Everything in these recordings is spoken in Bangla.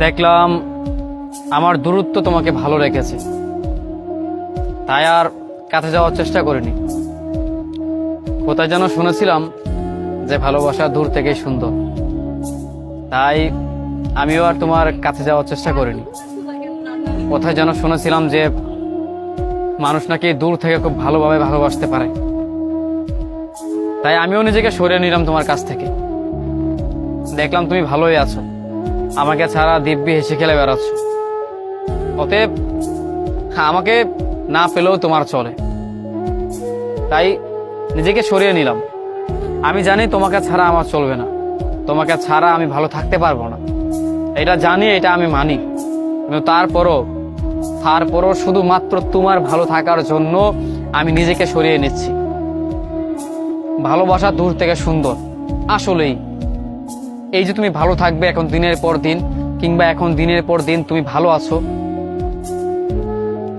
দেখলাম আমার দূরত্ব তোমাকে ভালো রেখেছে, তাই আর কাছে যাওয়ার চেষ্টা করিনি। কোথায় যেন শুনেছিলাম যে ভালোবাসা দূর থেকেই সুন্দর, তাই আমিও আর তোমার কাছে যাওয়ার চেষ্টা করিনি। কোথায় যেন শুনেছিলাম যে মানুষ নাকি দূর থেকে খুব ভালোভাবে ভালোবাসতে পারে, তাই আমিও নিজেকে সরিয়ে নিলাম তোমার কাছ থেকে। দেখলাম তুমি ভালোই আছো, আমাকে ছাড়া দিব্যি হেসে খেলে বেড়াচ্ছ। অতএব আমাকে না পেলেও তোমার চলে, তাই নিজেকে সরিয়ে নিলাম। আমি জানি তোমাকে ছাড়া আমার চলবে না, তোমাকে ছাড়া আমি ভালো থাকতে পারবো না, এটা জানি, এটা আমি মানি। কিন্তু তারপরও শুধুমাত্র তোমার ভালো থাকার জন্য আমি নিজেকে সরিয়ে নিচ্ছি। ভালোবাসা দূর থেকে সুন্দর, আসলেই। এই যে তুমি ভালো থাকবে এখন দিনের পর দিন, কিংবা এখন দিনের পর দিন তুমি ভালো আছো,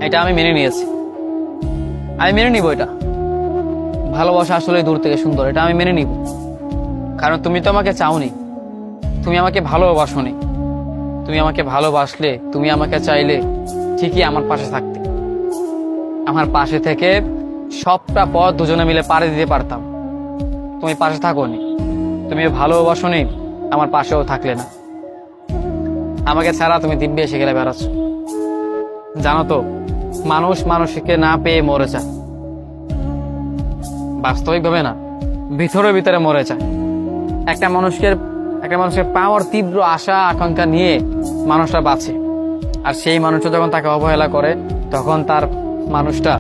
এটা আমি মেনে নিয়েছি, আমি মেনে নিব। এটা ভালোবাসা আসলে দূর থেকে সুন্দর, এটা আমি মেনে নিব। কারণ তুমি তো আমাকে চাওনি, তুমি আমাকে ভালোবাসোনি। তুমি আমাকে ভালোবাসলে, তুমি আমাকে চাইলে ঠিকই আমার পাশে থাকতে। আমার পাশে থেকে সবটা পথ দুজনে মিলে পাড়ি দিতে পারতাম। তুমি পাশে থাকোনি, তুমি ভালোবাসোনি, আমার পাশেও থাকলে না। আমাকে ছাড়া তুমি দিব্যি এসে গেলে বেড়াচ্ছ। জানো তো, মানুষ মানুষকে না পেয়ে মরে যায়, বাস্তবিকভাবে না, ভিতরে ভিতরে মরে যায়। একটা মানুষকে পাওয়ার তীব্র আশা আকাঙ্ক্ষা নিয়ে মানুষটা বাঁচে, আর সেই মানুষটা যখন তাকে অবহেলা করে, তখন তার মানুষটা